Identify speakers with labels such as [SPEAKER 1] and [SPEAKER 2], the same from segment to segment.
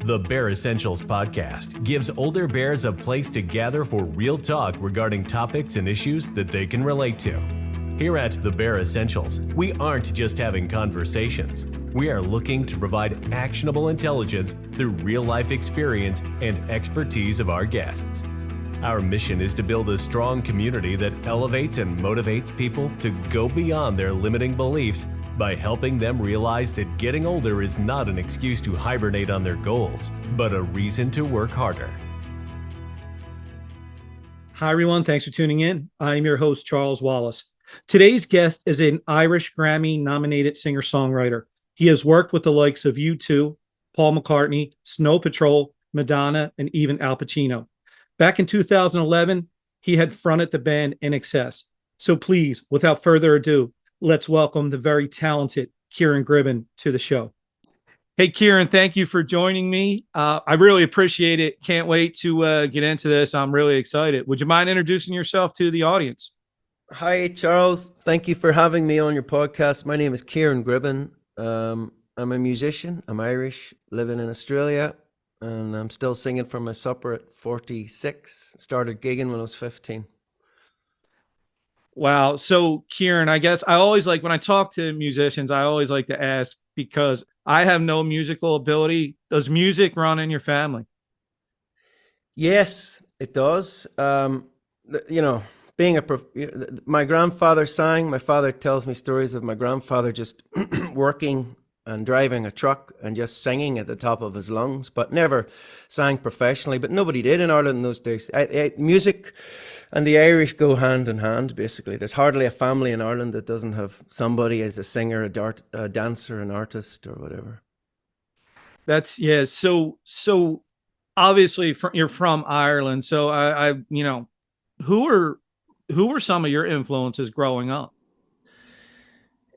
[SPEAKER 1] The Bear Essentials podcast gives older bears a place to gather for real talk regarding topics and issues that they can relate to. Here at The Bear Essentials, we aren't just having conversations. We are looking to provide actionable intelligence through real-life experience and expertise of our guests. Our mission is to build a strong community that elevates and motivates people to go beyond their limiting beliefs by helping them realize that getting older is not an excuse to hibernate on their goals, but a reason to work harder.
[SPEAKER 2] Hi, everyone. Thanks for tuning in. I'm your host, Charles Wallace. Today's guest is an Irish Grammy-nominated singer-songwriter. He has worked with the likes of U2, Paul McCartney, Snow Patrol, Madonna, and even Al Pacino. Back in 2011, he had fronted the band INXS. So please, without further ado, let's welcome the very talented Ciaran Gribbin to the show. Hey, Ciaran, thank you for joining me. I really appreciate it. Can't wait to get into this. I'm really excited. Would you mind introducing yourself to the audience?
[SPEAKER 3] Hi, Charles. Thank you for having me on your podcast. My name is Ciaran Gribbin. I'm a musician. I'm Irish, living in Australia, and I'm still singing for my supper at 46. Started gigging when I was 15.
[SPEAKER 2] Wow. So, Ciaran, I guess I always like when I talk to musicians, I always like to ask, because I have no musical ability. Does music run in your family?
[SPEAKER 3] Yes, it does. Being my grandfather sang. My father tells me stories of my grandfather just working and driving a truck and just singing at the top of his lungs, but never sang professionally. But nobody did in Ireland in those days. Music and the Irish go hand in hand, basically. There's hardly a family in Ireland that doesn't have somebody as a singer, a dancer, an artist, or whatever.
[SPEAKER 2] That's, yeah. So obviously you're from Ireland. So who were some of your influences growing up?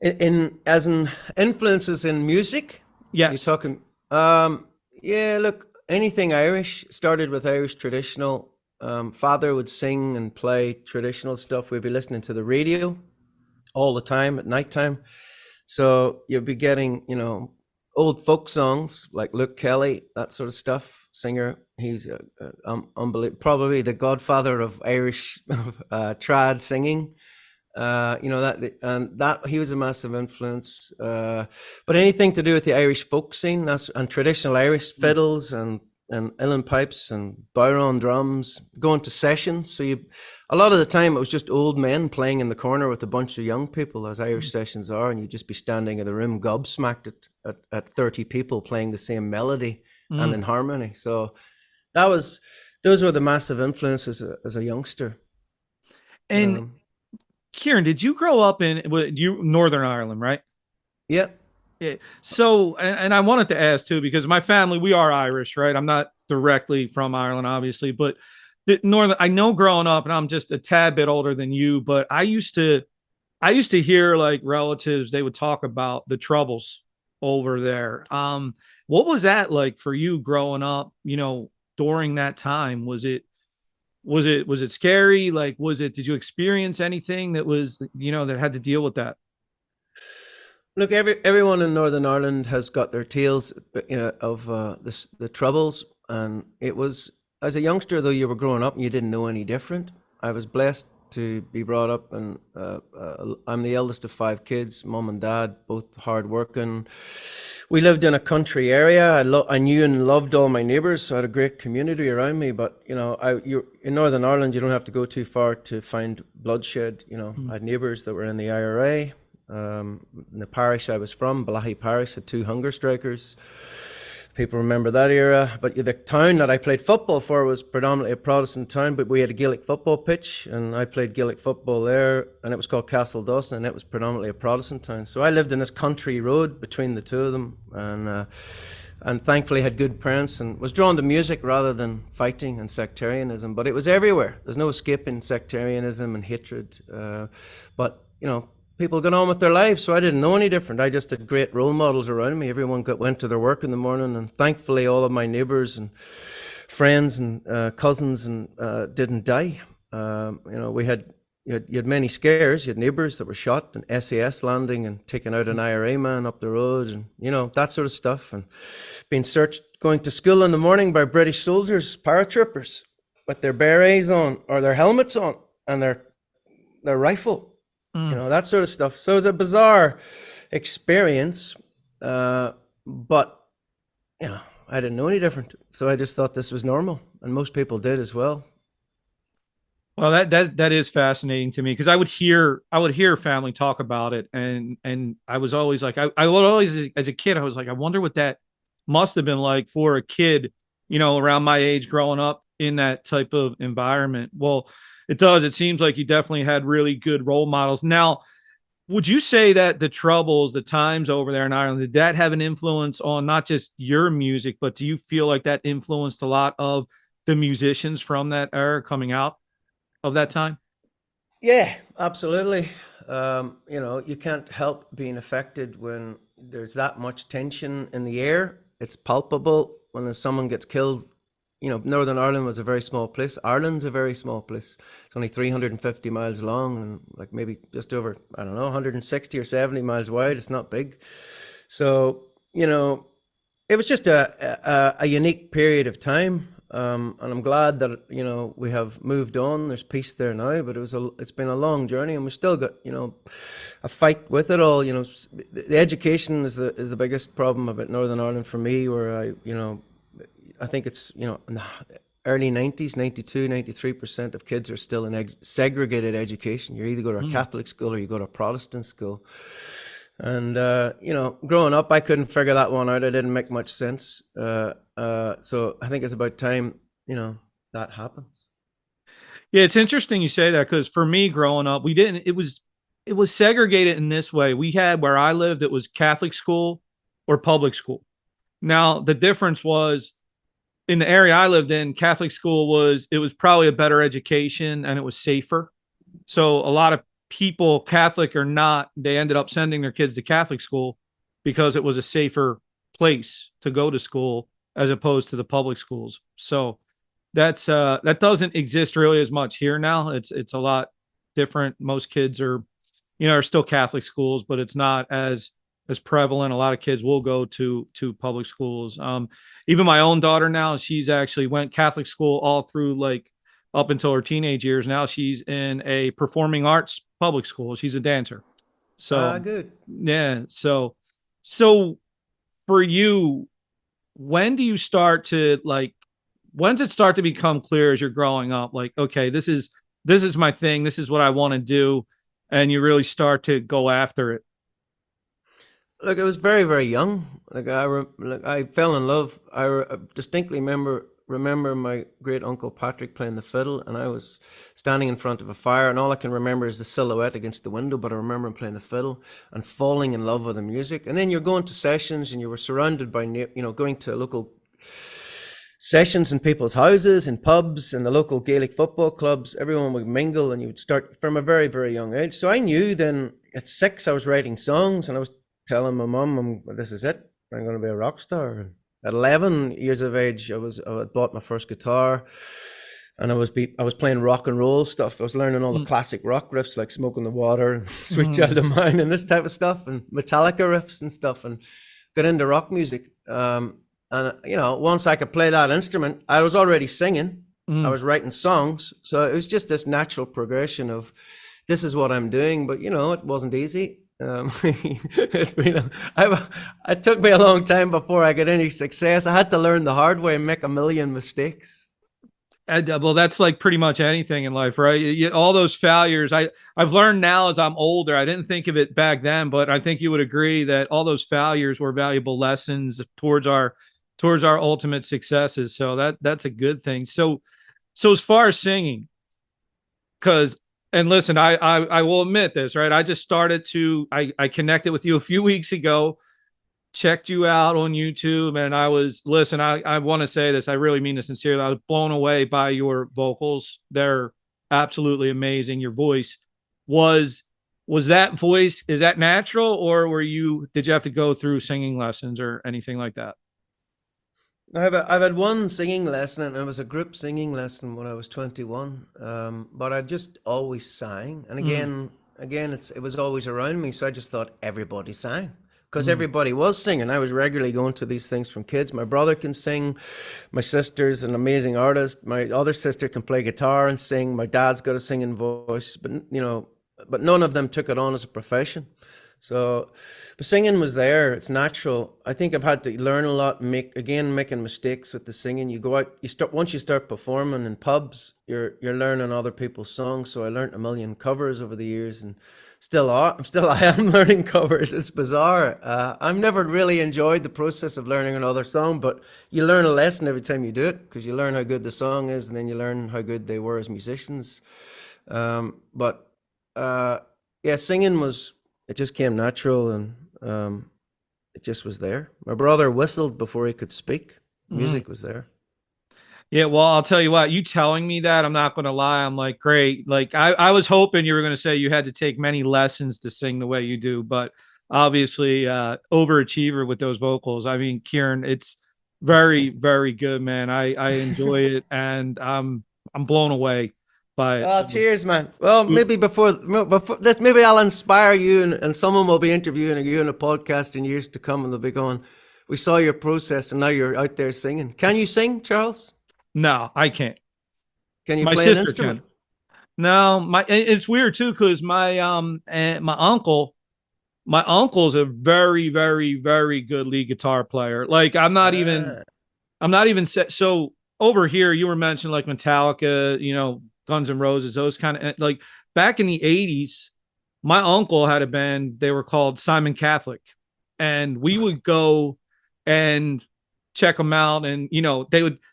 [SPEAKER 3] As in influences in music?
[SPEAKER 2] Yeah.
[SPEAKER 3] You're talking, look, anything Irish. Started with Irish traditional. Father would sing and play traditional stuff. We'd be listening to the radio all the time at nighttime. So you'd be getting, old folk songs like Luke Kelly, that sort of stuff. Singer. He's unbelievable, probably the godfather of Irish trad singing. That he was a massive influence. But anything to do with the Irish folk scene, and traditional Irish fiddles and uilleann pipes and bodhrán drums, going to sessions. So a lot of the time it was just old men playing in the corner with a bunch of young people, as Irish sessions are, and you'd just be standing in the room gobsmacked at 30 people playing the same melody and in harmony. So those were the massive influences as a youngster.
[SPEAKER 2] And Ciaran, did you grow up in Northern Ireland, right?
[SPEAKER 3] Yeah.
[SPEAKER 2] Yeah. So, and I wanted to ask too, because my family, we are Irish, right? I'm not directly from Ireland, obviously, but I know growing up, and I'm just a tad bit older than you, but I used to hear like relatives, they would talk about the troubles over there. What was that like for you growing up, during that time? Was it scary? Like, did you experience anything that was, that had to deal with that?
[SPEAKER 3] Look, everyone in Northern Ireland has got their tales, of the troubles. And it was, as a youngster, though, you were growing up and you didn't know any different. I was blessed to be brought up, and I'm the eldest of 5 kids, mom and dad, both hardworking. We lived in a country area. I knew and loved all my neighbours, so I had a great community around me. But you're in Northern Ireland, you don't have to go too far to find bloodshed. I had neighbours that were in the IRA. In the parish I was from, Balahi Parish, had 2 hunger strikers. People remember that era. But the town that I played football for was predominantly a Protestant town, but we had a Gaelic football pitch, and I played Gaelic football there, and it was called Castle Dawson, and it was predominantly a Protestant town. So I lived in this country road between the two of them, and thankfully had good parents, and was drawn to music rather than fighting and sectarianism. But it was everywhere. There's no escaping sectarianism and hatred. But people got on with their lives, so I didn't know any different. I just had great role models around me. Everyone went to their work in the morning, and thankfully all of my neighbours and friends and cousins and didn't die. We had you had many scares. You had neighbours that were shot, and SAS landing and taking out an IRA man up the road, and that sort of stuff, and being searched going to school in the morning by British soldiers, paratroopers, with their berets on or their helmets on and their rifle, that sort of stuff. So it was a bizarre experience, but I didn't know any different. So I just thought this was normal, and most people did as well.
[SPEAKER 2] Well, that is fascinating to me, because I would hear family talk about it, and I was always like, I would always, as a kid, I was like, I wonder what that must have been like for a kid, around my age, growing up in that type of environment. Well, it seems like you definitely had really good role models. Now, would you say that the troubles, the times over there in Ireland, did that have an influence on not just your music, but do you feel like that influenced a lot of the musicians from that era coming out of that time?
[SPEAKER 3] Yeah, absolutely. You can't help being affected when there's that much tension in the air. It's palpable when someone gets killed. Northern Ireland was a very small place. Ireland's a very small place. It's only 350 miles long and like maybe just over, 160 or 70 miles wide. It's not big. So, it was just a unique period of time. And I'm glad that, we have moved on. There's peace there now, but it's been a long journey, and we still got, a fight with it all. The education is the biggest problem about Northern Ireland for me, where I think it's, in the early 90s, 92, 93% of kids are still in segregated education. You either go to a Catholic school or you go to a Protestant school. And, growing up, I couldn't figure that one out. It didn't make much sense. So I think it's about time, that happens.
[SPEAKER 2] Yeah, it's interesting you say that, because for me growing up, it was segregated in this way. We had, where I lived, it was Catholic school or public school. Now, the difference was, in the area I lived in, Catholic school was probably a better education, and it was safer. So a lot of people, Catholic or not, they ended up sending their kids to Catholic school because it was a safer place to go to school as opposed to the public schools. So that doesn't exist really as much here now. It's a lot different. Most kids are still Catholic schools, but it's not as prevalent. A lot of kids will go to public schools. Even my own daughter now, she's actually went Catholic school all through, like, up until her teenage years. Now she's in a performing arts public school. She's a dancer. So
[SPEAKER 3] good.
[SPEAKER 2] Yeah. So for you, when do you start to, like, when does it start to become clear as you're growing up, like, okay, this is my thing, this is what I want to do, and you really start to go after it?
[SPEAKER 3] Look, I was very, very young. I fell in love. I distinctly remember my great uncle Patrick playing the fiddle, and I was standing in front of a fire, and all I can remember is the silhouette against the window, but I remember him playing the fiddle and falling in love with the music. And then you're going to sessions, and you were surrounded by, going to local sessions in people's houses, in pubs, in the local Gaelic football clubs. Everyone would mingle, and you would start from a very, very young age. So I knew then at 6 I was writing songs, and I was telling my mum, this is it, I'm going to be a rock star. At 11 years of age, I bought my first guitar, and I was playing rock and roll stuff. I was learning all the classic rock riffs like Smoke on the Water and Sweet Child of Mine and this type of stuff, and Metallica riffs and stuff, and got into rock music. And once I could play that instrument, I was already singing. I was writing songs. So it was just this natural progression of, this is what I'm doing. But, it wasn't easy. It took me a long time before I got any success. I had to learn the hard way and make a million mistakes.
[SPEAKER 2] Well, that's like pretty much anything in life, right? All those failures. I've learned now as I'm older. I didn't think of it back then, but I think you would agree that all those failures were valuable lessons towards our ultimate successes. So that's a good thing. So as far as singing, and listen, I will admit this, right? I just started I connected with you a few weeks ago, checked you out on YouTube, and I want to say this, I really mean this sincerely. I was blown away by your vocals. They're absolutely amazing. Your voice was that voice, is that natural, or did you have to go through singing lessons or anything like that?
[SPEAKER 3] I've had one singing lesson, and it was a group singing lesson when I was 21. But I've just always sang, and
[SPEAKER 2] Mm,
[SPEAKER 3] again, it was always around me. So I just thought everybody sang because
[SPEAKER 2] mm.
[SPEAKER 3] everybody was singing. I was regularly going to these things from kids. My brother can sing, my sister's an amazing artist. My other sister can play guitar and sing. My dad's got a singing voice, but but none of them took it on as a profession. So, but singing was there. It's natural. I think I've had to learn a lot, making mistakes with the singing. You go out, once you start performing in pubs, you're learning other people's songs. So I learned a million covers over the years, and I am learning covers. It's bizarre. I've never really enjoyed the process of learning another song, but you learn a lesson every time you do it, because you learn how good the song is, and then you learn how good they were as musicians. But yeah, singing was, it just came natural, and it just was there. My brother whistled before he could speak.
[SPEAKER 2] Mm.
[SPEAKER 3] Music was there.
[SPEAKER 2] Yeah, well, I'll tell you what, you telling me that, I'm not going to lie. I'm like, great. Like, I was hoping you were going to say you had to take many lessons to sing the way you do, but obviously, overachiever with those vocals. I mean, Ciaran, it's very, very good, man. I enjoy it, and I'm blown away by it.
[SPEAKER 3] Oh,
[SPEAKER 2] So,
[SPEAKER 3] cheers, man. Well, maybe before this, maybe I'll inspire you, and someone will be interviewing you in a podcast in years to come, and they'll be going, "We saw your process, and now you're out there singing." Can you sing, Charles?
[SPEAKER 2] no, I can't.
[SPEAKER 3] Can you
[SPEAKER 2] My
[SPEAKER 3] play an
[SPEAKER 2] sister
[SPEAKER 3] instrument?
[SPEAKER 2] can. No, it's weird too, because my uncle's a very, very, very good lead guitar player. Like,
[SPEAKER 3] Ah,
[SPEAKER 2] I'm not even set. So over here, you were mentioning like Metallica, Guns N' Roses, those kind of, like, back in the '80s. My uncle had a band. They were called Simon Catholic, and we would go and check them out. And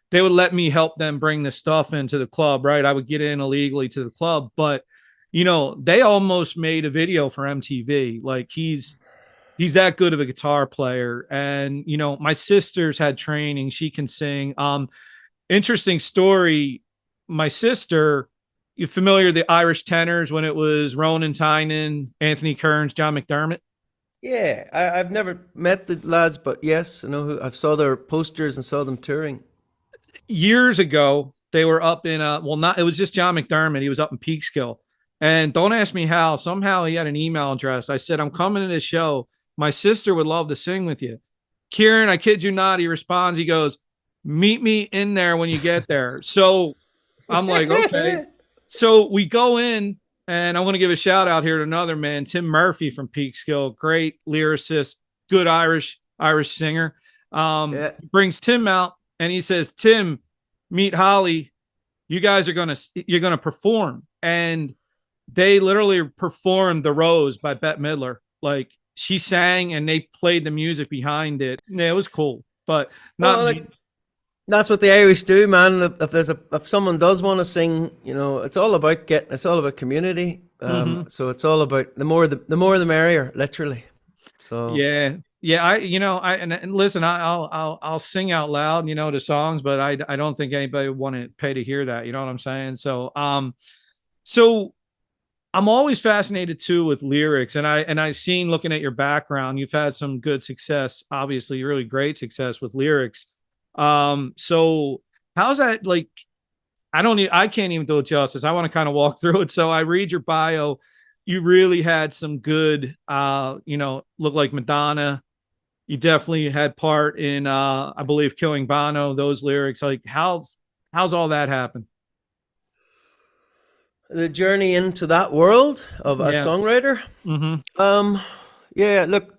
[SPEAKER 2] they would let me help them bring the stuff into the club. Right, I would get in illegally to the club, but they almost made a video for MTV. Like, he's that good of a guitar player. And my sister's had training, she can sing. Interesting story, my sister, you familiar with the Irish tenors when it was Ronan Tynan, Anthony Kearns, John McDermott?
[SPEAKER 3] yeah. I've never met the lads, but yes, I know who. I saw their posters and saw them touring.
[SPEAKER 2] Years ago, they were up in not, it was just John McDermott, he was up in Peekskill. And don't ask me how, somehow he had an email address. I said, I'm coming to this show, my sister would love to sing with you. Ciaran, I kid you not, he responds, he goes, meet me in there when you get there. So I'm like, okay. So we go in, and I want to give a shout out here to another man, Tim Murphy from Peekskill, great lyricist, good Irish singer.
[SPEAKER 3] Yeah.
[SPEAKER 2] Brings Tim out, and he says, Tim, meet Holly. You're gonna perform. And they literally performed The Rose by Bette Midler. Like, she sang and they played the music behind it. Yeah, it was cool, but
[SPEAKER 3] Well,
[SPEAKER 2] not
[SPEAKER 3] like,
[SPEAKER 2] me.
[SPEAKER 3] that's what the Irish do, man. If someone does want to sing, it's all about community.
[SPEAKER 2] Mm-hmm.
[SPEAKER 3] So it's all about the more the merrier, literally. So
[SPEAKER 2] Yeah. Yeah, and listen, I'll sing out loud, the songs, but I don't think anybody would want to pay to hear that. You know what I'm saying? So I'm always fascinated too with lyrics, and I seen, looking at your background, you've had some good success, obviously really great success with lyrics. So how's that, like, I can't even do it justice. I want to kind of walk through it. So I read your bio. You really had some good, look like Madonna. You definitely had part in, I believe, Killing Bono. Those lyrics, like, how's all that happen?
[SPEAKER 3] the journey into that world of a
[SPEAKER 2] Yeah.
[SPEAKER 3] songwriter.
[SPEAKER 2] Mm-hmm.
[SPEAKER 3] Yeah. Look,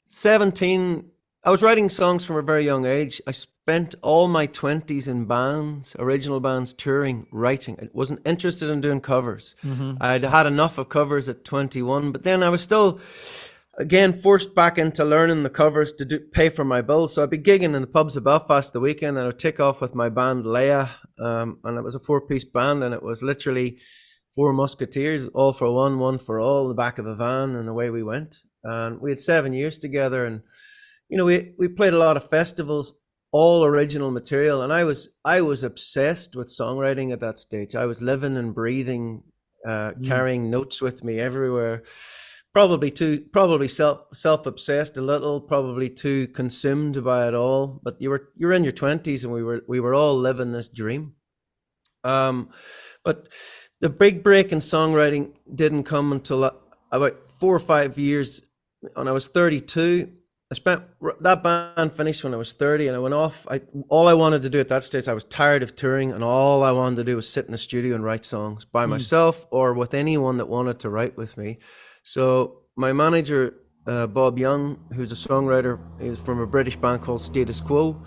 [SPEAKER 3] 17. I was writing songs from a very young age. I spent all my 20s in bands, original bands, touring, writing. I wasn't interested in doing covers.
[SPEAKER 2] Mm-hmm.
[SPEAKER 3] I'd had enough of covers at 21, but then I was still, again, forced back into learning the covers to pay for my bills. So I'd be gigging in the pubs of Belfast the weekend, and I'd take off with my band Leya, and it was a 4-piece band, and it was literally four musketeers, all for one, one for all, the back of a van, and away we went. And we had 7 years together, and we played a lot of festivals, all original material, and I was obsessed with songwriting at that stage. I was living and breathing, carrying notes with me everywhere. probably self-obsessed a little, probably too consumed by it all. But you're in your 20s, and we were all living this dream. But the big break in songwriting didn't come until about 4 or 5 years when I was 32. That band finished when I was 30, and I went off. All I wanted to do at that stage, I was tired of touring, and all I wanted to do was sit in the studio and write songs by myself or with anyone that wanted to write with me. So my manager, Bob Young, who's a songwriter, he's from a British band called Status Quo.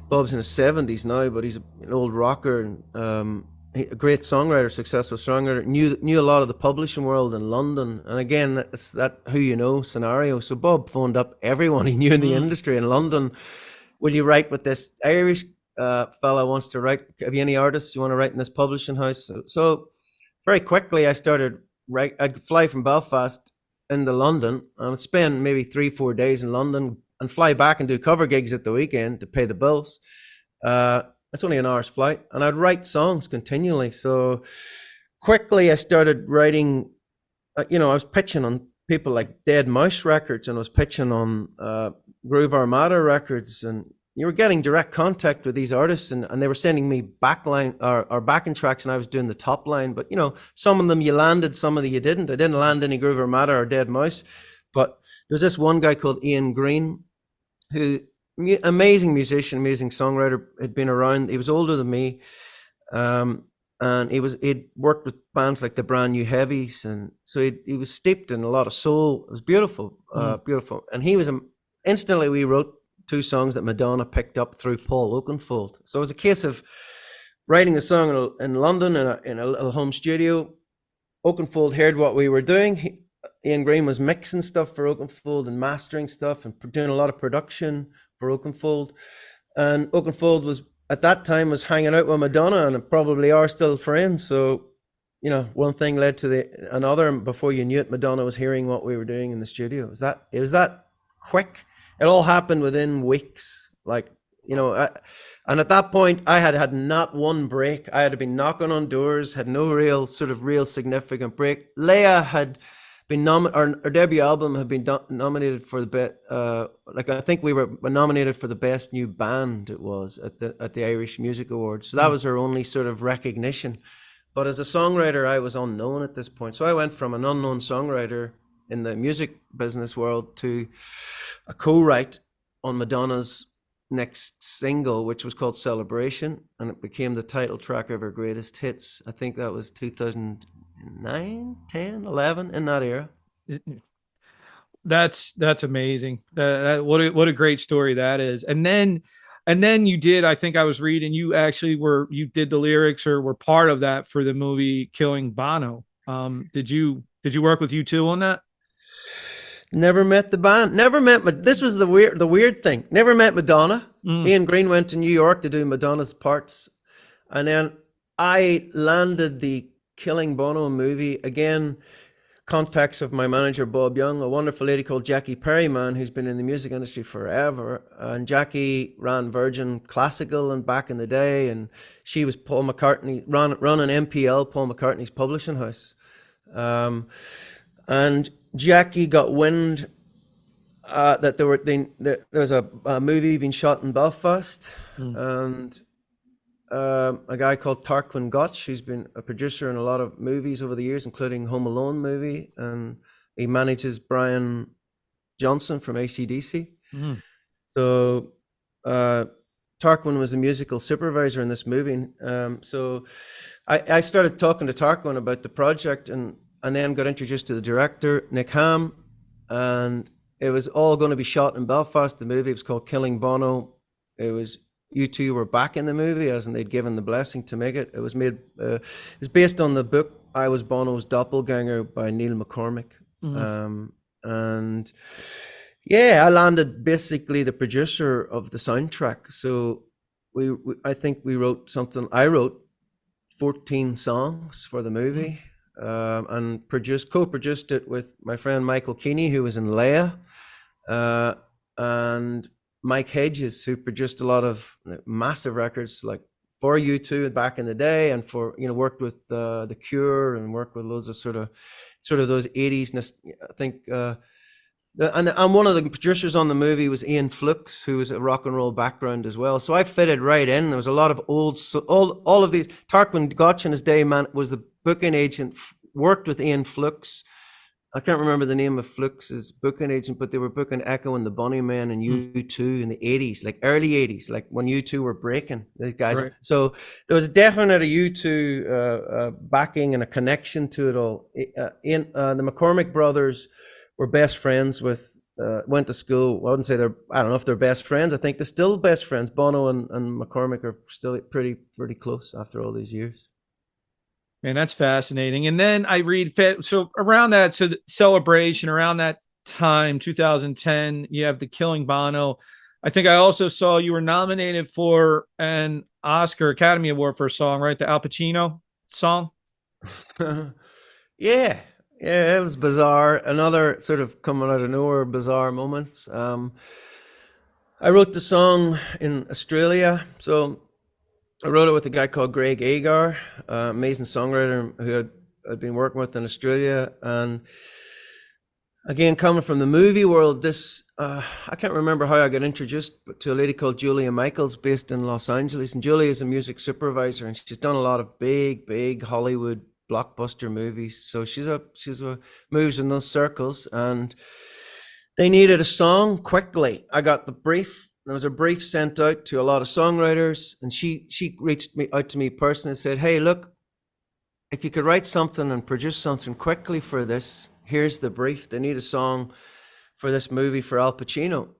[SPEAKER 3] Bob's in his 70s now, but he's an old rocker and a great songwriter, successful songwriter. Knew a lot of the publishing world in London, and again, it's that who you know scenario. So Bob phoned up everyone he knew in the industry in London. Will you write with this Irish fella wants to write? Have you any artists you want to write in this publishing house? So very quickly, I started. I'd fly from Belfast into London, and I'd spend maybe 3-4 days in London and fly back and do cover gigs at the weekend to pay the bills. It's only an hour's flight, and I'd write songs continually. So quickly I started writing, I was pitching on people like Dead Mouse Records, and I was pitching on Groove Armada Records, and you were getting direct contact with these artists, and they were sending me backline or backing tracks, and I was doing the top line. But some of them you landed, some of them you didn't. I didn't land any Groove Armada or Dead Mouse, but there's this one guy called Ian Green, who amazing musician, amazing songwriter, had been around. He was older than me, and he'd worked with bands like the Brand New Heavies, and so he was steeped in a lot of soul. It was beautiful, beautiful. And he was instantly we wrote 2 songs that Madonna picked up through Paul Oakenfold. So it was a case of writing the song in London in a little home studio. Oakenfold heard what we were doing. Ian Green was mixing stuff for Oakenfold and mastering stuff and doing a lot of production for Oakenfold. And Oakenfold was at that time hanging out with Madonna, and probably are still friends. So, one thing led to another, and before you knew it, Madonna was hearing what we were doing in the studio. It was that quick. It all happened within weeks, and at that point I had not one break. I had been knocking on doors, had no real significant break. Leya had been our debut album had been nominated for the best. I think we were nominated for the best new band. It was at the Irish Music Awards. So that was our only sort of recognition. But as a songwriter, I was unknown at this point. So I went from an unknown songwriter in the music business world to a co-write on Madonna's next single, which was called Celebration, and it became the title track of her greatest hits. I think that was 2009, 10, 11, in that era.
[SPEAKER 2] That's amazing. What a great story that is. And then you did, I think I was reading, you actually you did the lyrics or were part of that for the movie Killing Bono. Did you work with U2 on that?
[SPEAKER 3] Never met the band. This was the weird thing. Never met Madonna. Ian Green went to New York to do Madonna's parts, and then I landed the Killing Bono movie. Again, contacts of my manager Bob Young, a wonderful lady called Jackie Perryman, who's been in the music industry forever. And Jackie ran Virgin Classical and back in the day, and she was Paul McCartney, running MPL, Paul McCartney's publishing house. And Jackie got wind that there was a movie being shot in Belfast, and a guy called Tarquin Gotch, who's been a producer in a lot of movies over the years, including Home Alone movie, and he manages Brian Johnson from AC/DC. So Tarquin was the musical supervisor in this movie. So I started talking to Tarquin about the project, and then got introduced to the director, Nick Ham, and it was all going to be shot in Belfast. The movie was called Killing Bono. It was U2 were back in the movie, as in they'd given the blessing to make it. It was made. It was based on the book I Was Bono's Doppelganger by Neil McCormick. And yeah, I landed basically the producer of the soundtrack. So I think we wrote something. I wrote 14 songs for the movie. And co-produced it with my friend Michael Keeney, who was in Leya, and Mike Hedges, who produced a lot of massive records like for U2 back in the day, and for, you know, worked with The Cure, and worked with loads of sort of those 80s. I think, and one of the producers on the movie was Ian Flux, who was a rock and roll background as well. So I fitted right in. There was a lot of all of these. Tarquin Gotch in his day, man, was the booking agent, worked with Ian Flux. I can't remember the name of Flux's booking agent, but they were booking Echo and the Bunnymen and U2 in the 80s, like early 80s, like when U2 were breaking, these guys. Right. So there was definitely a U2 backing and a connection to it all. The McCormick brothers were best friends with, went to school. I wouldn't say I don't know if they're best friends. I think they're still best friends. Bono and McCormick are still pretty close after all these years.
[SPEAKER 2] Man, that's fascinating. And then I read, so around that, so the celebration around that time, 2010, you have the Killing Bono. I think I also saw you were nominated for an Oscar Academy Award for a song, right? The Al Pacino song.
[SPEAKER 3] Yeah, it was bizarre. Another sort of coming out of nowhere, bizarre moments. I wrote the song in Australia, so I wrote it with a guy called Greg Agar, amazing songwriter who I'd been working with in Australia. And again, coming from the movie world, I can't remember how I got introduced to a lady called Julia Michaels based in Los Angeles. And Julia is a music supervisor, and she's done a lot of big Hollywood blockbuster movies. So she's moves in those circles, and they needed a song quickly. I got the brief. There was a brief sent out to a lot of songwriters, and she reached out to me personally and said, "Hey, look, if you could write something and produce something quickly for this, here's the brief. They need a song for this movie for Al Pacino."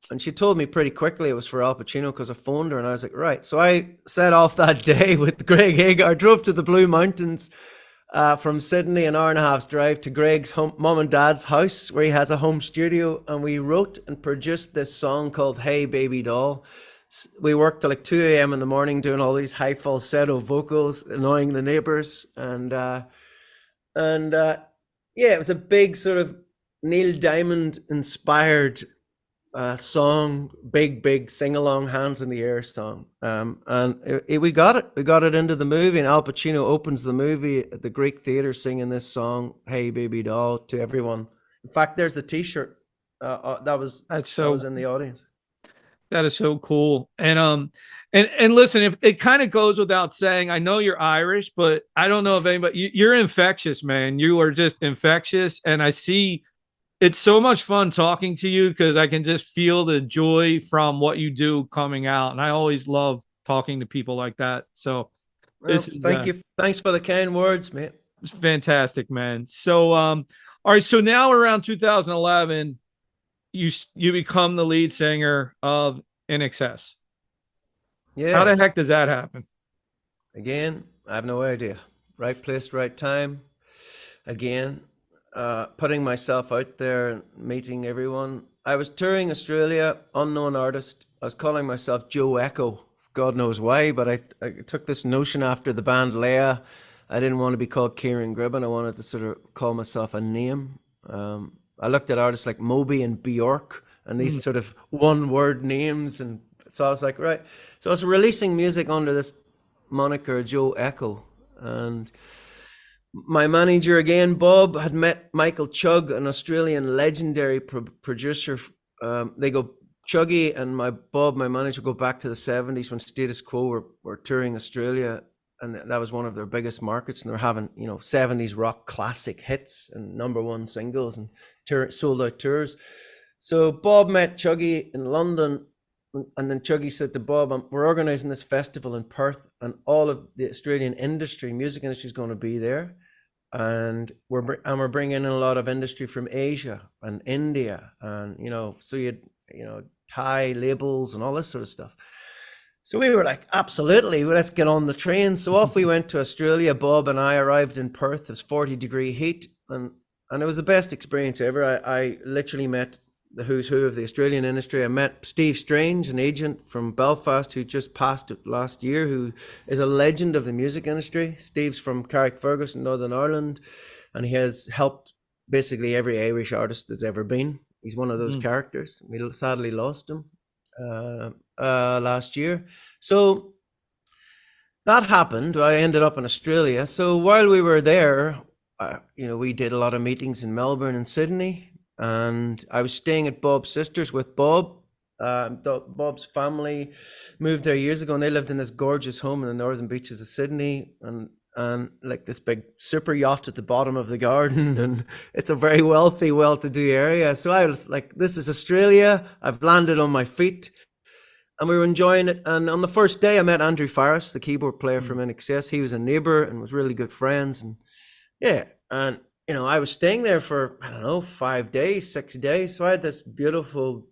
[SPEAKER 3] And she told me pretty quickly it was for Al Pacino because I phoned her, and I was like, right. So I set off that day with Greg Hagar, drove to the Blue Mountains from Sydney, an hour and a half's drive to Greg's mom and dad's house where he has a home studio, and we wrote and produced this song called Hey Baby Doll. We worked till like 2 a.m. in the morning doing all these high falsetto vocals, annoying the neighbors, and yeah, it was a big sort of Neil Diamond inspired song, big sing-along, hands in the air song, and we got it into the movie, and Al Pacino opens the movie at the Greek Theatre singing this song, Hey Baby Doll, to everyone. In fact, there's the t-shirt that was in the audience.
[SPEAKER 2] That is so cool. And listen, it kind of goes without saying, I know you're Irish, but I don't know if anybody, you're infectious, man. You are just infectious, and I see it's so much fun talking to you because I can just feel the joy from what you do coming out. And I always love talking to people like that. So
[SPEAKER 3] thank you. Thanks for the kind words, mate.
[SPEAKER 2] It's fantastic, man. So, all right. So now around 2011, you become the lead singer of INXS.
[SPEAKER 3] Yeah.
[SPEAKER 2] How the heck does that happen?
[SPEAKER 3] Again, I have no idea. Right place, right time. Again, putting myself out there and meeting everyone. I was touring Australia, unknown artist. I was calling myself Joe Echo. God knows why, but I took this notion after the band Leya. I didn't want to be called Ciaran Gribbin. I wanted to sort of call myself a name. I looked at artists like Moby and Bjork and these sort of one-word names, and so I was like, right. So I was releasing music under this moniker, Joe Echo, and my manager again, Bob, had met Michael Chugg, an Australian legendary producer. They go, Chuggy and my manager, go back to the 70s when Status Quo were touring Australia, and that was one of their biggest markets, and they were having 70s rock classic hits and #1 singles and sold out tours. So Bob met Chuggy in London, and then Chuggy said to Bob, "We're organizing this festival in Perth, and all of the Australian music industry is going to be there, and we're bringing in a lot of industry from Asia and India, and so you had Thai labels and all this sort of stuff." So we were like, absolutely, let's get on the train. So off we went to Australia. Bob and I arrived in Perth. It was 40-degree heat, and it was the best experience ever. I literally met the who's who of the Australian industry. I met Steve Strange, an agent from Belfast who just passed last year, who is a legend of the music industry. Steve's from Carrickfergus in Northern Ireland, and he has helped basically every Irish artist that's ever been. He's one of those characters. We sadly lost him last year. So that happened. I ended up in Australia. So while we were there, we did a lot of meetings in Melbourne and Sydney, and I was staying at Bob's sister's with Bob. Bob's family moved there years ago, and they lived in this gorgeous home in the northern beaches of Sydney, and like this big super yacht at the bottom of the garden, and it's a very wealthy, well-to-do area. So I was like, this is Australia. I've landed on my feet. And we were enjoying it. And on the first day, I met Andrew Farris, the keyboard player from INXS. He was a neighbor and was really good friends. And yeah, and I was staying there for, I don't know, 5 days, 6 days. So I had this beautiful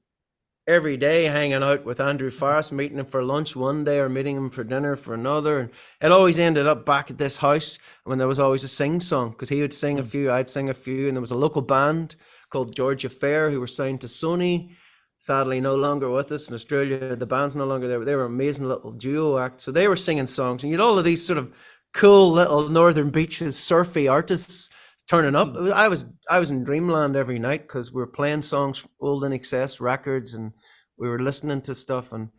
[SPEAKER 3] every day hanging out with Andrew Farris, meeting him for lunch one day or meeting him for dinner for another. And it always ended up back at this house when there was always a sing song, because he would sing a few, I'd sing a few. And there was a local band called Georgia Fair who were signed to Sony. Sadly, no longer with us in Australia. The band's no longer there, but they were an amazing little duo act. So they were singing songs, and you had all of these sort of cool little northern beaches, surfy artists turning up. I was in dreamland every night because we were playing songs, old INXS records, and we were listening to stuff. And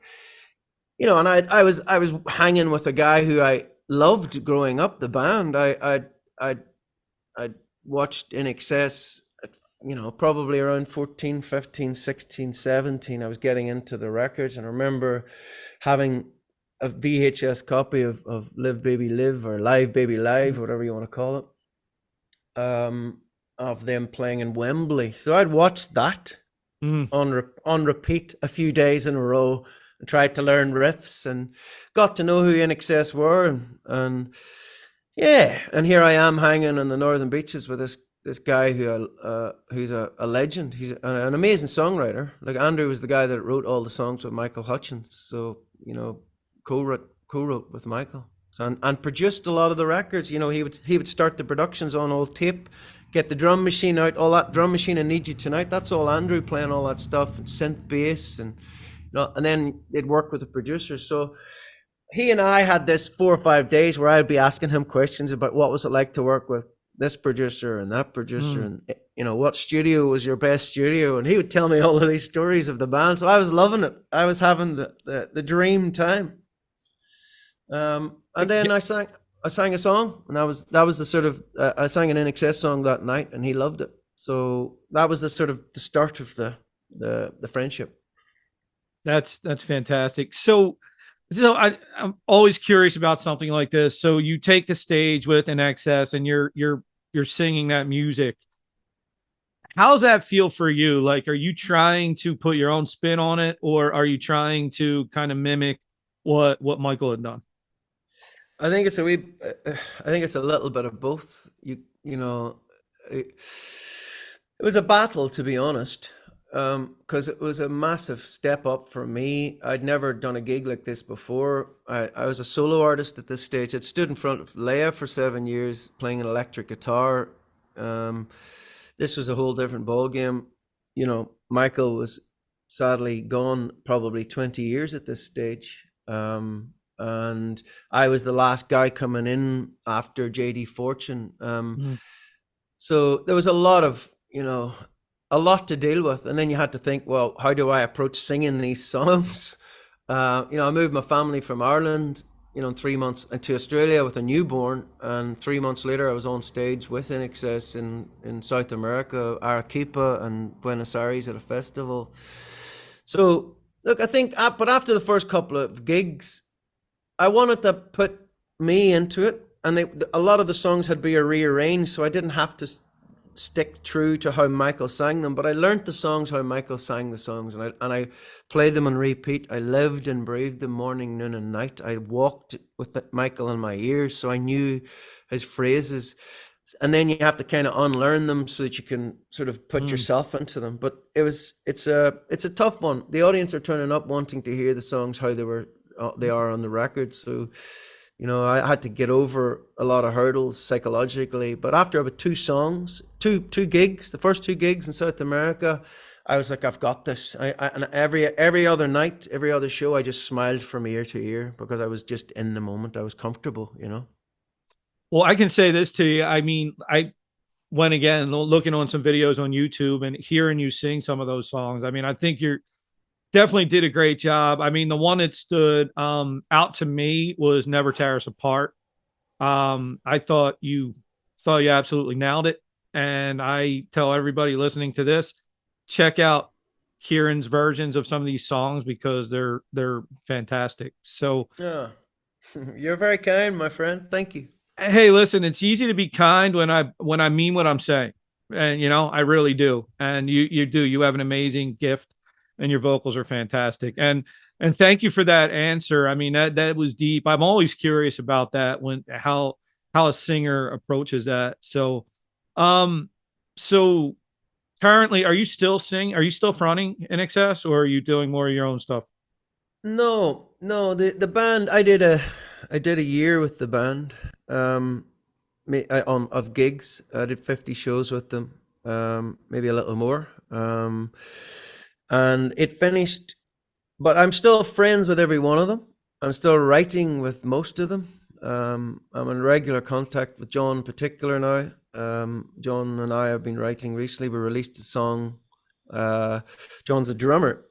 [SPEAKER 3] and I was hanging with a guy who I loved growing up. The band I watched INXS. Probably around 14, 15, 16, 17, I was getting into the records, and I remember having a VHS copy of Live Baby Live or Live Baby Live, whatever you want to call it, of them playing in Wembley. So I'd watched that on repeat a few days in a row and tried to learn riffs and got to know who INXS were. And yeah, and here I am hanging on the northern beaches with this guy who's a legend. He's an amazing songwriter. Like Andrew was the guy that wrote all the songs with Michael Hutchence. So, co-wrote with Michael. So, and produced a lot of the records. He would start the productions on old tape, get the drum machine out, all that drum machine, I Need You Tonight. That's all Andrew playing all that stuff, and synth bass, and then they'd work with the producers. So he and I had this 4 or 5 days where I'd be asking him questions about what was it like to work with this producer and that producer, and what studio was your best studio, and he would tell me all of these stories of the band. So I was loving it. I was having the dream time. And then I sang a song, and that was the sort of I sang an INXS song that night, and he loved it. So that was the sort of the start of the friendship.
[SPEAKER 2] That's fantastic. So I'm always curious about something like this. So you take the stage with INXS and you're singing that music. How's that feel for you? Like, are you trying to put your own spin on it, or are you trying to kind of mimic what Michael had done?
[SPEAKER 3] I think it's a little bit of both. It was a battle, to be honest. Because it was a massive step up for me. I'd never done a gig like this before. I was a solo artist at this stage. I'd stood in front of Leya for 7 years playing an electric guitar. This was a whole different ballgame. Michael was sadly gone probably 20 years at this stage. And I was the last guy coming in after JD Fortune. So there was a lot to deal with. And then you had to think, well, how do I approach singing these songs? I moved my family from Ireland, 3 months into Australia with a newborn. And 3 months later, I was on stage with INXS in South America, Arequipa and Buenos Aires at a festival. So look, I think, but after the first couple of gigs, I wanted to put me into it. And a lot of the songs had been rearranged, so I didn't have to stick true to how Michael sang them, but I learned the songs how Michael sang the songs, and I played them on repeat. I lived and breathed them morning, noon, and night. I walked with Michael in my ears, so I knew his phrases. And then you have to kind of unlearn them so that you can sort of put yourself into them. But it's a tough one. The audience are turning up wanting to hear the songs how they are on the record. So I had to get over a lot of hurdles psychologically. But after about two gigs, the first 2 gigs in South America, I was like, I've got this. And every other night, every other show, I just smiled from ear to ear because I was just in the moment. I was comfortable,
[SPEAKER 2] Well, I can say this to you. I mean, I went again looking on some videos on YouTube and hearing you sing some of those songs. I mean, I think you're definitely did a great job. I mean, the one that stood out to me was Never Tear Us Apart. I thought you absolutely nailed it. And I tell everybody listening to this, check out Ciaran's versions of some of these songs because they're fantastic. So
[SPEAKER 3] Yeah. You're very kind, my friend. Thank you.
[SPEAKER 2] hey, listen, it's easy to be kind when I mean what I'm saying. And I really do. And you do. You have an amazing gift and your vocals are fantastic. And thank you for that answer. I mean, that was deep. I'm always curious about that when how a singer approaches that. So currently, are you still Are you still fronting INXS, or are you doing more of your own stuff?
[SPEAKER 3] No. The band, I did a year with the band. Of gigs. I did 50 shows with them, maybe a little more. And it finished, but I'm still friends with every one of them. I'm still writing with most of them. I'm in regular contact with John in particular now. John and I have been writing recently. We released a song. John's a drummer.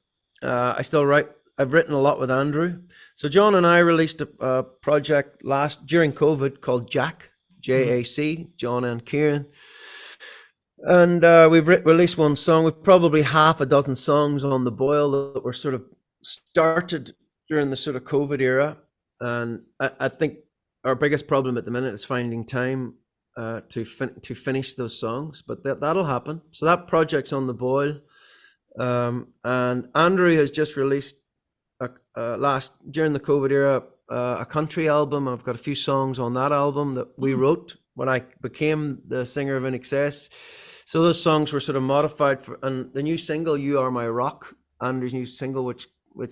[SPEAKER 3] I still write. I've written a lot with Andrew. So John and I released a project during COVID called Jack, Jac, John and Ciaran. And we've released one song with probably half a dozen songs on the boil that were sort of started during the sort of COVID era. And I think our biggest problem at the minute is finding time to finish those songs, but that'll happen. So that project's on the boil. And Andrew has just released during the COVID era a country album. I've got a few songs on that album that we wrote when I became the singer of INXS. So those songs were sort of modified and the new single, "You Are My Rock," Andrew's new single, which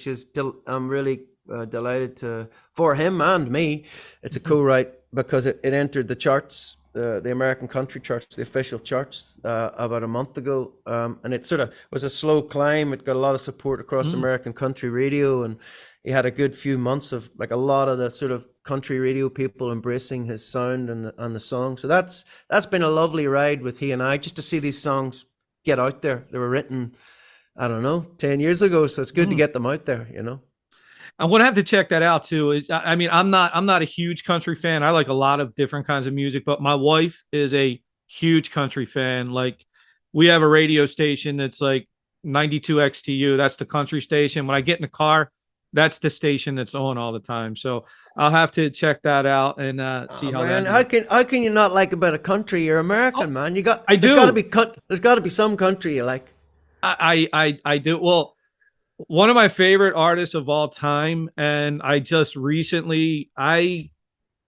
[SPEAKER 3] is I'm really delighted for him and me. It's a co-write because it entered the charts, the American country charts, the official charts, about a month ago. And it sort of was a slow climb. It got a lot of support across American country radio, and he had a good few months of like a lot of the sort of country radio people embracing his sound and the song. So that's been a lovely ride with he and I, just to see these songs get out there. They were written, I don't know, 10 years ago. So it's good to get them out there,
[SPEAKER 2] I'm gonna have to check that out too. I mean, I'm not a huge country fan. I like a lot of different kinds of music, but my wife is a huge country fan. Like, we have a radio station that's like 92 XTU. That's the country station. When I get in the car, that's the station that's on all the time. So I'll have to check that out and see how
[SPEAKER 3] man,
[SPEAKER 2] that.
[SPEAKER 3] how can you not like a bit of country? You're American, man.
[SPEAKER 2] There's
[SPEAKER 3] got to be some country you like.
[SPEAKER 2] I do. Well, one of my favorite artists of all time, and I just recently I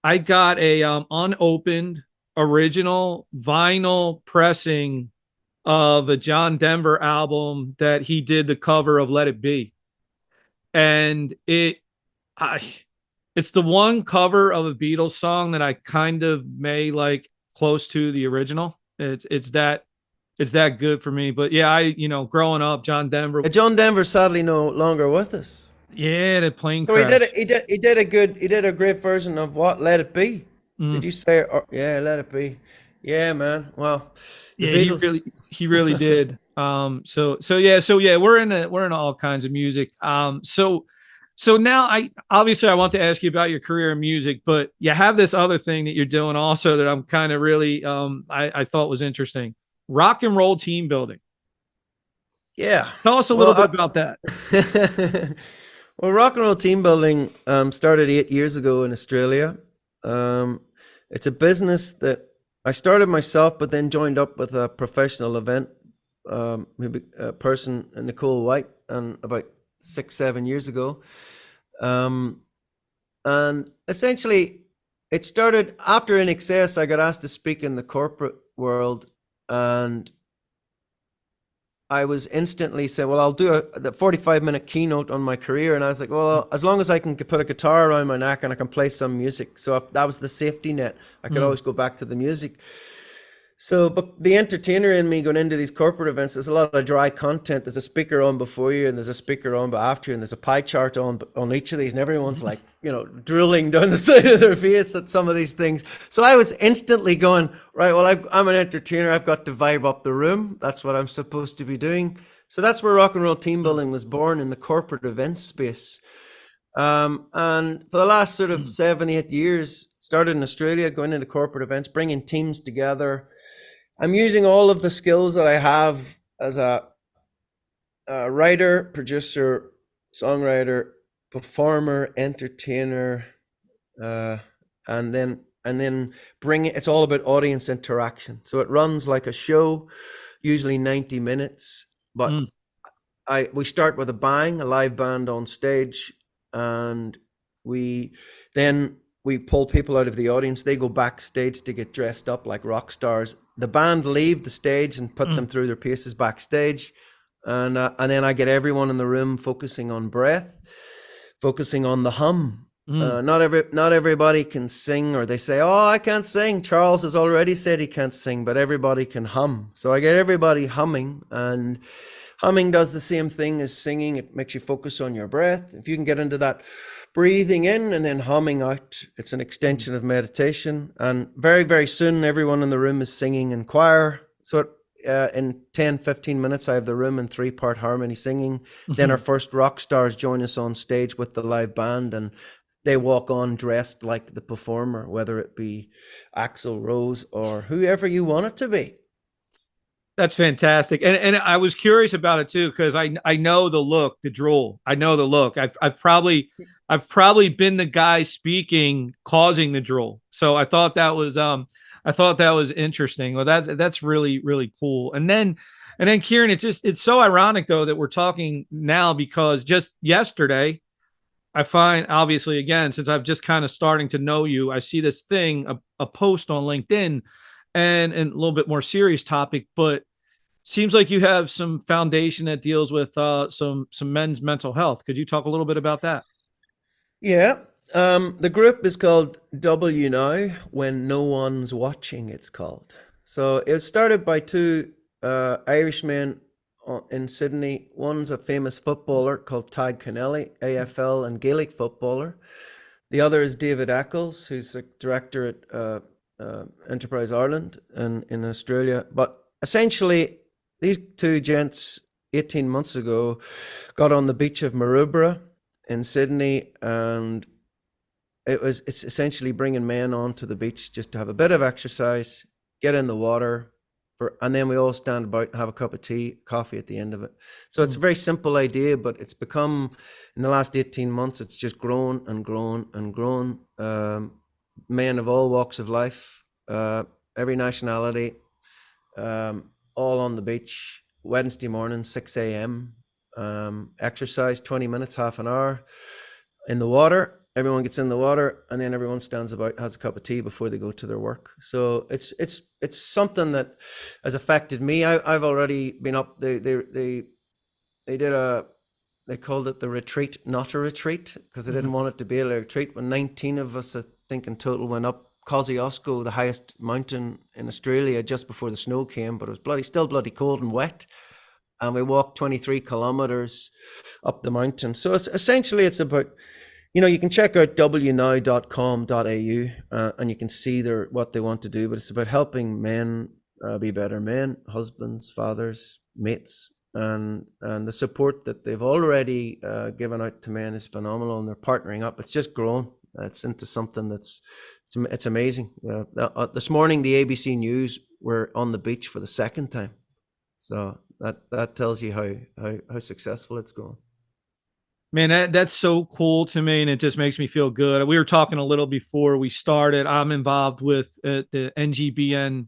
[SPEAKER 2] got a unopened original vinyl pressing of a John Denver album that he did the cover of Let It Be. And it's the one cover of a Beatles song that I kind of may like close to the original. It's that good for me. But yeah, growing up, John Denver's sadly no longer with us. Yeah, the plane crash.
[SPEAKER 3] So he did a great version of what? Let It Be. Did you say? Yeah, Let It Be. Yeah, man. Well,
[SPEAKER 2] yeah, he really did. So yeah, we're in all kinds of music. So now I want to ask you about your career in music, but you have this other thing that you're doing also that I'm kind of really I thought was interesting. Rock and roll team building.
[SPEAKER 3] Yeah.
[SPEAKER 2] Tell us a little bit about that.
[SPEAKER 3] Well, rock and roll team building started 8 years ago in Australia. It's a business that I started myself, but then joined up with a professional event person, Nicole White, and about 6-7 years ago. And essentially, it started after INXS. I got asked to speak in the corporate world, and I was instantly said, well, I'll do the 45-minute keynote on my career. And I was like, well, as long as I can put a guitar around my neck and I can play some music. So if that was the safety net, I could always go back to the music. So, but the entertainer in me going into these corporate events, there's a lot of dry content. There's a speaker on before you, and there's a speaker on after you, and there's a pie chart on each of these, and everyone's like, drooling down the side of their face at some of these things. So I was instantly going, right, well, I'm an entertainer. I've got to vibe up the room. That's what I'm supposed to be doing. So that's where rock and roll team building was born, in the corporate event space. And for the last sort of 7-8 years, started in Australia, going into corporate events, bringing teams together. I'm using all of the skills that I have as a writer, producer, songwriter, performer, entertainer, and then bring it. It's all about audience interaction. So it runs like a show, usually 90 minutes. But we start with a bang, a live band on stage, and we pull people out of the audience. They go backstage to get dressed up like rock stars. The band leave the stage and put them through their paces backstage. And then I get everyone in the room focusing on breath, focusing on the hum. Not everybody can sing, or they say, "Oh, I can't sing." Charles has already said he can't sing, but everybody can hum. So I get everybody humming, and humming does the same thing as singing. It makes you focus on your breath. If you can get into that breathing in and then humming out, it's an extension of meditation. And very, very soon, everyone in the room is singing in choir. So in 10, 15 minutes, I have the room in 3-part harmony singing. Then our first rock stars join us on stage with the live band, and they walk on dressed like the performer, whether it be Axl Rose or whoever you want it to be.
[SPEAKER 2] That's fantastic. And I was curious about it too, because I know the look, the drool. I know the look. I've probably been the guy speaking, causing the drool. So I thought that was interesting. Well, that's really, really cool. And then Ciaran, it's so ironic though that we're talking now, because just yesterday, I find, obviously, again, since I've just kind of starting to know you, I see this thing, a post on LinkedIn, and a little bit more serious topic, but seems like you have some foundation that deals with some men's mental health. Could you talk a little bit about that?
[SPEAKER 3] Yeah. The group is called W Now, When No One's Watching, it's called. So it was started by two Irishmen in Sydney. One's a famous footballer called Tadhg Connelly, AFL and Gaelic footballer. The other is David Eccles, who's the director at Enterprise Ireland in Australia. But essentially, these two gents 18 months ago got on the beach of Maroubra in Sydney, and it's essentially bringing men onto the beach just to have a bit of exercise, get in the water, and then we all stand about and have a cup of tea, coffee at the end of it. So it's a very simple idea, but it's become, in the last 18 months, it's just grown and grown and grown. Men of all walks of life, every nationality, all on the beach, Wednesday morning, 6 a.m. Exercise, 20 minutes, half an hour in the water. Everyone gets in the water, and then everyone stands about, has a cup of tea before they go to their work. So it's something that has affected me. I've already been up. They called it the retreat, not a retreat, because they didn't want it to be a retreat. When 19 of us, I think in total, went up Kosciuszko, the highest mountain in Australia, just before the snow came, but it was still bloody cold and wet. And we walked 23 kilometers up the mountain. So it's about, you can check out wnow.com.au and you can see what they want to do, but it's about helping men be better men, husbands, fathers, mates, and the support that they've already given out to men is phenomenal, and they're partnering up. It's just grown. It's into something it's amazing. This morning, the ABC News were on the beach for the second time. So that tells you how successful it's going.
[SPEAKER 2] Man, that's so cool to me, and it just makes me feel good. We were talking a little before we started. I'm involved with the NGBN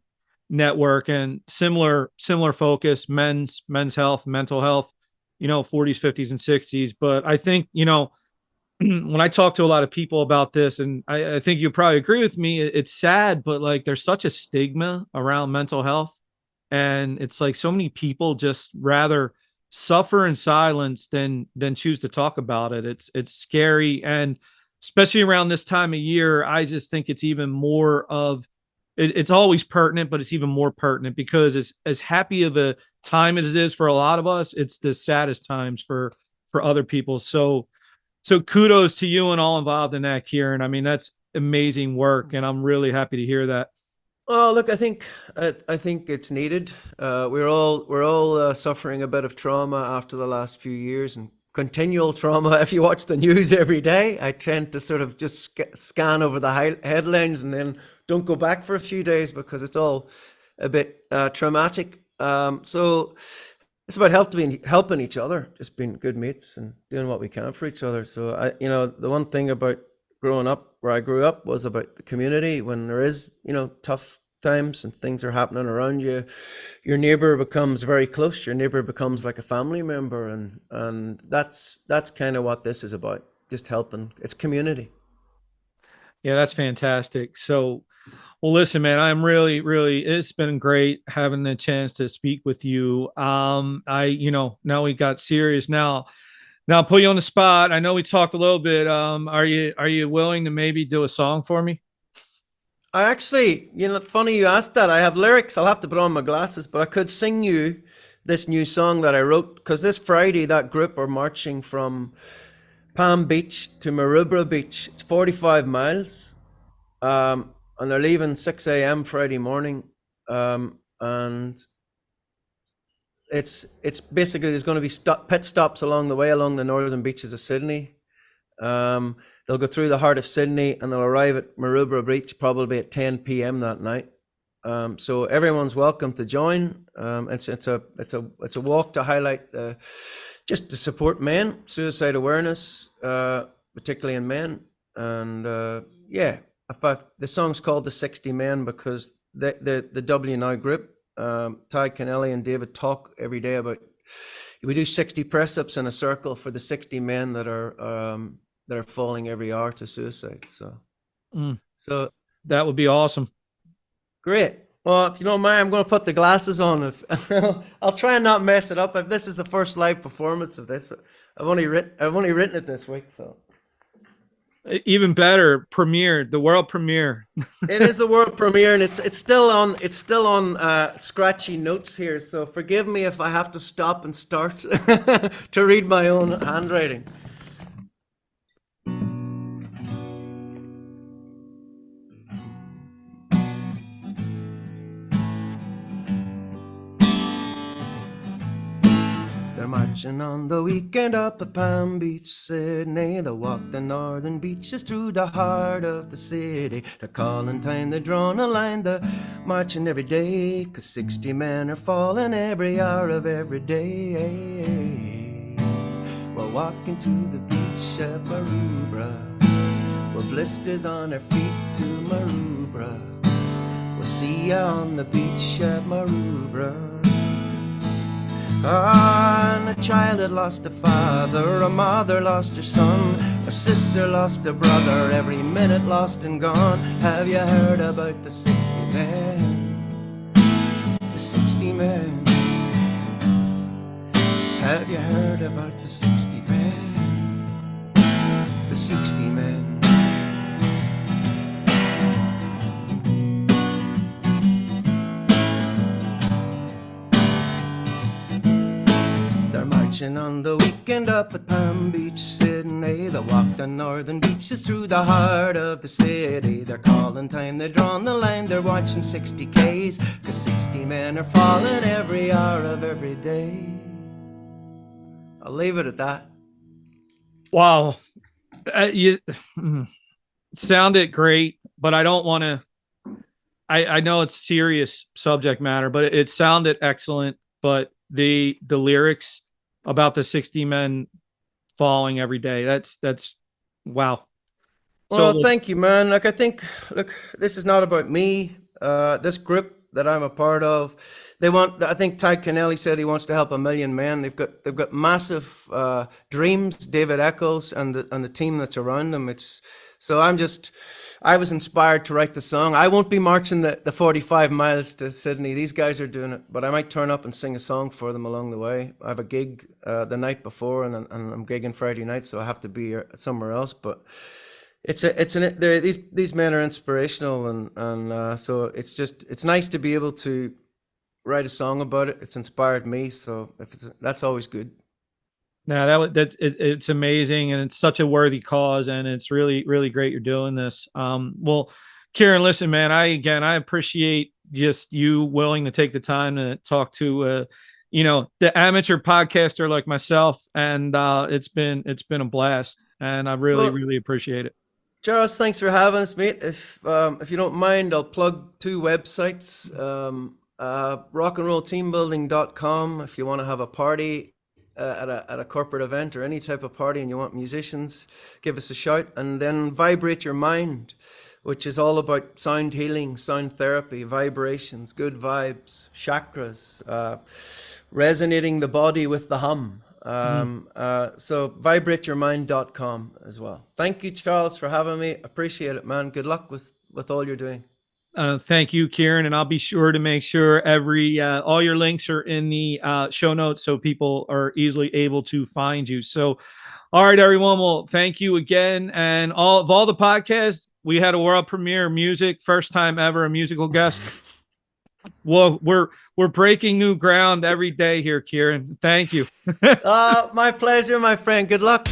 [SPEAKER 2] network, and similar focus, men's health, mental health, 40s, 50s, and 60s. But I think, when I talk to a lot of people about this, and I think you probably agree with me, it's sad, but like there's such a stigma around mental health. And it's like so many people just rather suffer in silence than choose to talk about it. It's scary. And especially around this time of year, I just think it's even more of it's always pertinent, but it's even more pertinent because as happy of a time it is for a lot of us, it's the saddest times for other people. So kudos to you and all involved in that, Ciaran. I mean, that's amazing work, and I'm really happy to hear that.
[SPEAKER 3] Oh, look, I think it's needed. We're all suffering a bit of trauma after the last few years, and continual trauma. If you watch the news every day, I tend to sort of just scan over the headlines and then don't go back for a few days because it's all a bit traumatic. So it's about helping each other, just being good mates and doing what we can for each other. So the one thing about growing up where I grew up was about the community. When there is, tough times and things are happening around you, your neighbor becomes very close. Your neighbor becomes like a family member, and that's kind of what this is about. Just helping. It's community.
[SPEAKER 2] Yeah, that's fantastic. So, well, listen, man, I'm really, really, it's been great having the chance to speak with you. Now we got serious now. Now I'll put you on the spot. I know we talked a little bit. Are you willing to maybe do a song for me?
[SPEAKER 3] I actually, funny you asked that. I have lyrics. I'll have to put on my glasses, but I could sing you this new song that I wrote because this Friday that group are marching from Palm Beach to Maroubra Beach. It's 45 miles. And they're leaving 6 a.m. Friday morning. And it's basically there's going to be pit stops along the way along the northern beaches of Sydney. They'll go through the heart of Sydney and they'll arrive at Maroubra Beach probably at 10 p.m. that night. So everyone's welcome to join. It's a walk to highlight just to support men, suicide awareness, particularly in men, and yeah. The song's called The 60 Men because the W Now group, Ty Kennelly and David talk every day about, we do 60 press-ups in a circle for the 60 men that are falling every hour to suicide. So
[SPEAKER 2] That would be awesome.
[SPEAKER 3] great. Well, if you don't mind, I'm going to put the glasses on. I'll try and not mess it up. If this is the first live performance of this, I've only written it this week, so.
[SPEAKER 2] Even better, premiered, the world premiere.
[SPEAKER 3] It is the world premiere, and it's still on scratchy notes here. So forgive me if I have to stop and start to read my own handwriting. They're marching on the weekend up at Palm Beach, Sydney. They'll walk the northern beaches through the heart of the city. They're calling time, they're drawing a line. They're marching every day, 'cause 60 men are falling every hour of every day. We're walking to the beach at Maroubra, with blisters on our feet to Maroubra. We'll see ya on the beach at Maroubra. And a child had lost a father, a mother lost her son, a sister lost a brother, every minute lost and gone. Have you heard about the 60 men? The 60 men. Have you heard about the 60 men? The 60 men. On the weekend up at Palm Beach, Sydney. They walk the northern beaches through the heart of the city. They're calling time, they're drawing the line. They're watching 60 Ks, 'cause 60 men are falling every hour of every day. I'll leave it at that.
[SPEAKER 2] Wow. You sounded great, but I don't want to, I know it's serious subject matter, but it sounded excellent. But the lyrics about the 60 men falling every day, that's wow.
[SPEAKER 3] Well, thank you, man. Look, this is not about me. This group that I'm a part of, I think Ty Kennelly said he wants to help 1 million men. They've got massive dreams, David Eccles and the team that's around them. I was inspired to write the song. I won't be marching the 45 miles to Sydney. These guys are doing it, but I might turn up and sing a song for them along the way. I have a gig the night before, and I'm gigging Friday night, so I have to be somewhere else. But these men are inspirational, and so it's nice to be able to write a song about it. It's inspired me, so that's always good.
[SPEAKER 2] No, it's amazing, and it's such a worthy cause, and it's really, really great you're doing this. Well, Ciaran, listen, man, I appreciate just you willing to take the time to talk to the amateur podcaster like myself, and it's been a blast, and I really, really appreciate it.
[SPEAKER 3] Charles, thanks for having us, mate. If you don't mind, I'll plug 2 websites. rockandrollteambuilding.com if you want to have a party at a corporate event or any type of party and you want musicians, give us a shout. And then Vibrate Your Mind, which is all about sound healing, sound therapy, vibrations, good vibes, chakras, resonating the body with the hum. So vibrateyourmind.com as well. Thank you, Charles, for having me. Appreciate it, man. Good luck with all you're doing.
[SPEAKER 2] Thank you, Ciaran, and I'll be sure to make sure all your links are in the show notes so people are easily able to find you. So, all right, everyone. Well, thank you again, and all the podcasts. We had a world premiere music, first time ever a musical guest. Well, we're breaking new ground every day here, Ciaran. Thank you.
[SPEAKER 3] My pleasure, my friend. Good luck.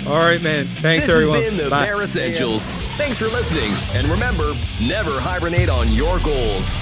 [SPEAKER 2] All right, man. Thanks, everyone.
[SPEAKER 4] This has been the Bare Essentials. Thanks for listening. And remember, never hibernate on your goals.